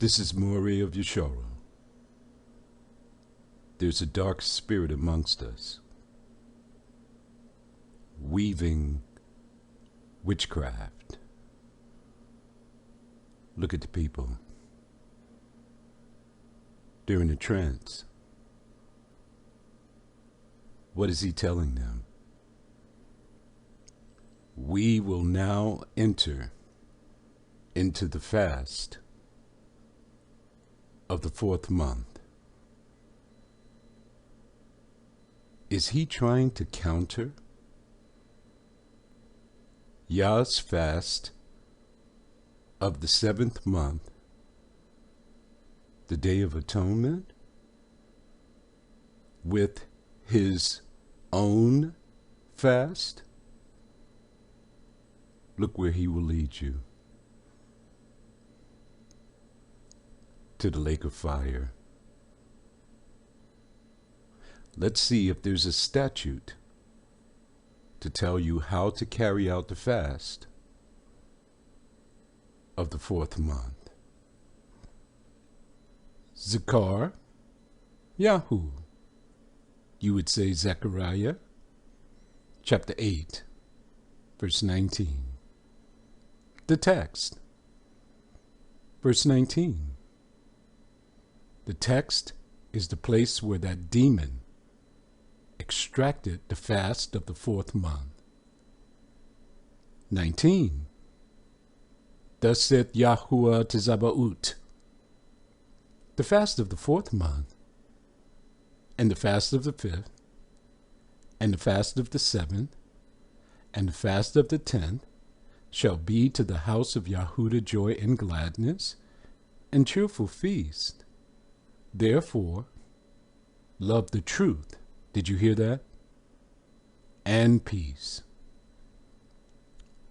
This is Maury of Yasharal. There's a dark spirit amongst us, weaving witchcraft. Look at the people. They're in a trance. What is he telling them? We will now enter into the fast of the 4th month. Is he trying to counter Yah's fast of the 7th month, the Day of Atonement, with his own fast? Look where he will lead you. To the lake of fire. Let's see if there's a statute to tell you how to carry out the fast of the 4th month. Zechariah, Yahoo. You would say Zechariah, chapter 8, verse 19. The text, verse 19. The text is the place where that demon extracted the fast of the 4th month. 19. Thus saith Yahuwah to Zabaoth, the fast of the 4th month, and the fast of the 5th, and the fast of the 7th, and the fast of the 10th, shall be to the house of Yahudah joy and gladness, and cheerful feast. Therefore, love the truth. Did you hear that? And peace.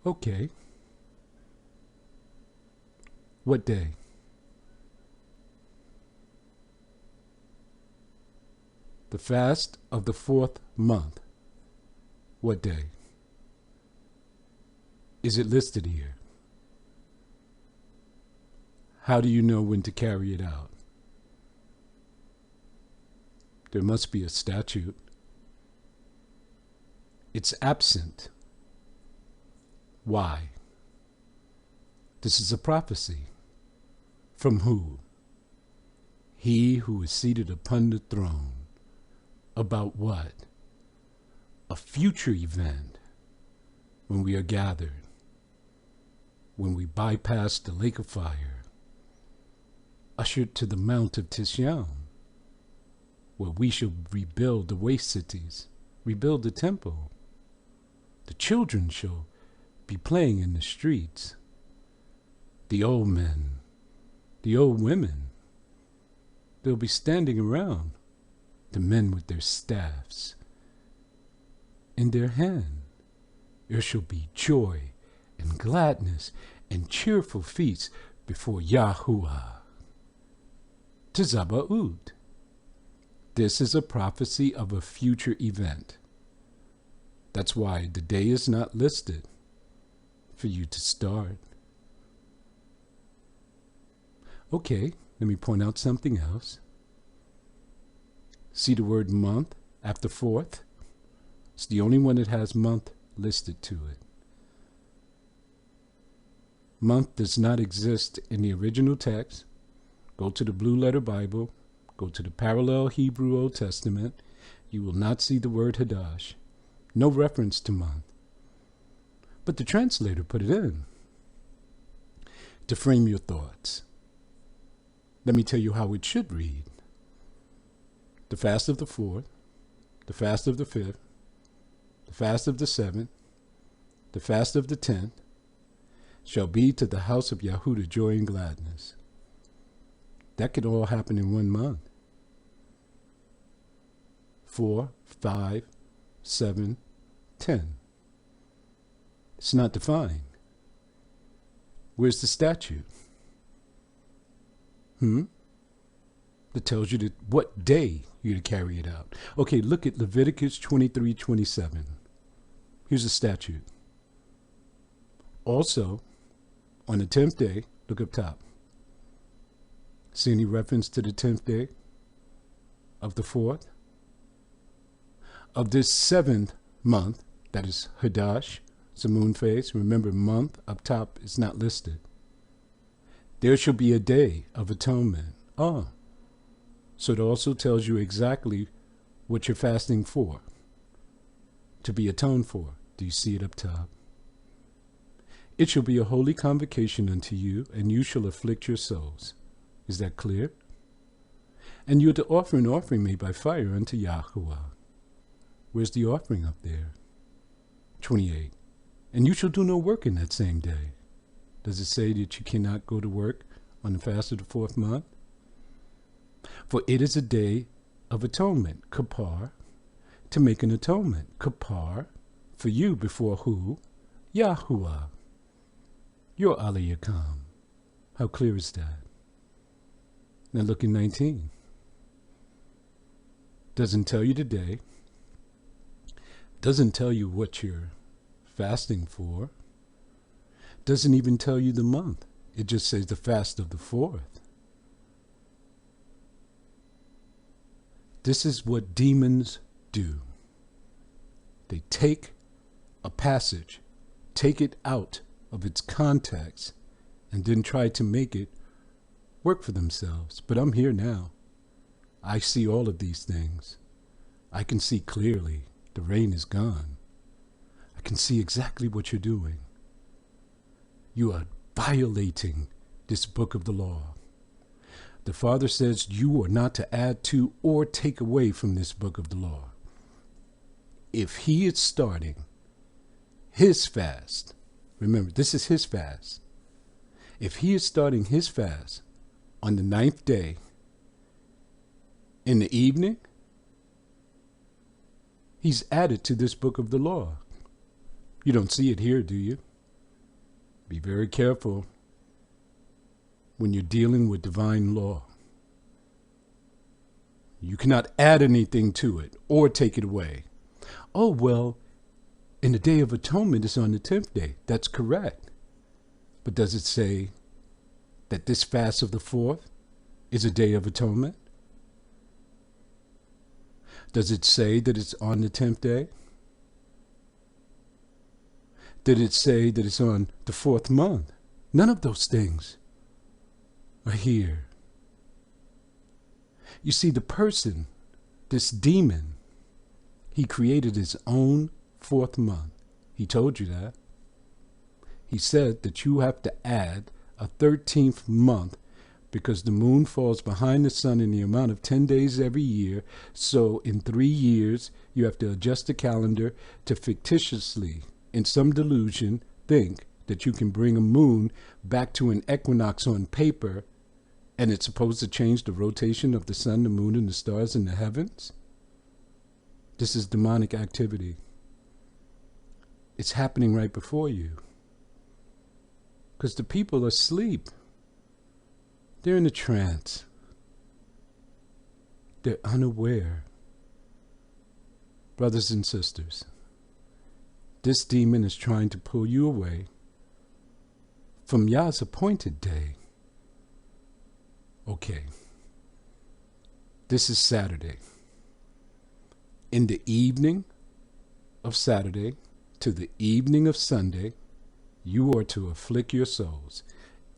Okay. What day? The fast of the 4th month. What day? Is it listed here? How do you know when to carry it out? There must be a statute. It's absent. Why? This is a prophecy. From who? He who is seated upon the throne. About what? A future event. When we are gathered. When we bypass the lake of fire. Ushered to the mount of Tishyam, where we shall rebuild the waste cities, rebuild the temple. The children shall be playing in the streets. The old men, the old women, they'll be standing around, the men with their staffs in their hand. There shall be joy and gladness and cheerful feasts before Yahuwah. To Zabaoth. This is a prophecy of a future event. That's why the day is not listed for you to start. Okay, let me point out something else. See the word month after 4th? It's the only one that has month listed to it. Month does not exist in the original text. Go to the Blue Letter Bible. Go to the parallel Hebrew Old Testament. You will not see the word Hadash. No reference to month. But the translator put it in to frame your thoughts. Let me tell you how it should read. The fast of the 4th, the fast of the 5th, the fast of the 7th, the fast of the 10th, shall be to the house of Yahudah joy and gladness. That could all happen in 1 month. 4, 5, 7, 10. It's not defined. Where's the statute? That tells you what day you're to carry it out. Okay, look at Leviticus 23:27. Here's a statute. Also, on the 10th day, look up top. See any reference to the 10th day of the 4th? Of this 7th month, that is Hadash, it's a moon phase. Remember, month up top is not listed. There shall be a day of atonement. Oh, so it also tells you exactly what you're fasting for, to be atoned for. Do you see it up top? It shall be a holy convocation unto you, and you shall afflict your souls. Is that clear? And you are to offer an offering made by fire unto Yahuwah. Where's the offering up there? 28. And you shall do no work in that same day. Does it say that you cannot go to work on the fast of the 4th month? For it is a day of atonement, kapar, to make an atonement, kapar, for you before who? Yahuwah, your Aliyakam. How clear is that? Now look in 19. Doesn't tell you the day. Doesn't tell you what you're fasting for. Doesn't even tell you the month. It just says the fast of the 4th. This is what demons do. They take a passage, take it out of its context, and then try to make it work for themselves. But I'm here now. I see all of these things. I can see clearly. The rain is gone. I can see exactly what you're doing. You are violating this book of the law. The Father says you are not to add to or take away from this book of the law. If he is starting his fast, remember, this is his fast. If he is starting his fast on the 9th day in the evening, he's added to this book of the law. You don't see it here, do you? Be very careful when you're dealing with divine law. You cannot add anything to it or take it away. Oh, well, in the Day of Atonement is on the 10th day. That's correct. But does it say that this fast of the 4th is a Day of Atonement? Does it say that it's on the 10th day? Did it say that it's on the 4th month? None of those things are here. You see, the person, this demon, he created his own 4th month. He told you that. He said that you have to add a 13th month because the moon falls behind the sun in the amount of 10 days every year. So in 3 years, you have to adjust the calendar to fictitiously, in some delusion, think that you can bring a moon back to an equinox on paper, and it's supposed to change the rotation of the sun, the moon, and the stars in the heavens? This is demonic activity. It's happening right before you. Because the people are asleep. They're in a trance. They're unaware. Brothers and sisters, this demon is trying to pull you away from Yah's appointed day. Okay. This is Saturday. In the evening of Saturday to the evening of Sunday, you are to afflict your souls.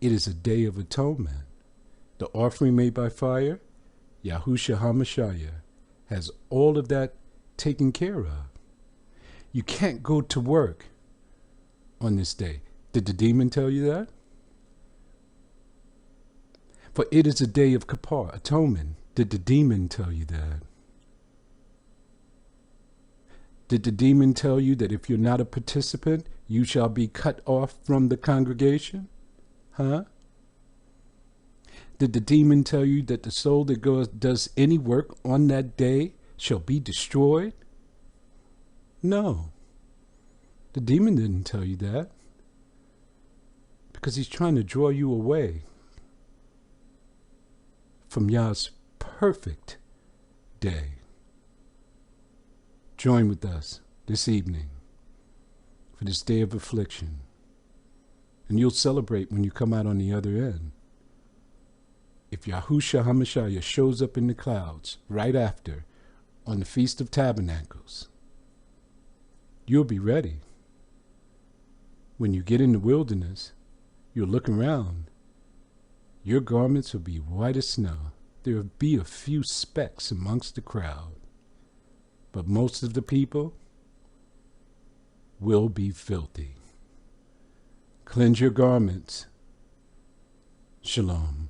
It is a day of atonement. The offering made by fire, Yahushua HaMashiach, has all of that taken care of. You can't go to work on this day. Did the demon tell you that? For it is a day of Kippur, atonement. Did the demon tell you that? Did the demon tell you that if you're not a participant, you shall be cut off from the congregation? Huh? Did the demon tell you that the soul that does any work on that day shall be destroyed? No. The demon didn't tell you that. Because he's trying to draw you away from Yah's perfect day. Join with us this evening for this day of affliction. And you'll celebrate when you come out on the other end. if Yahushua HaMashiach shows up in the clouds right after on the Feast of Tabernacles, you'll be ready. When you get in the wilderness, you'll look around. Your garments will be white as snow. There will be a few specks amongst the crowd, but most of the people will be filthy. Cleanse your garments. Shalom.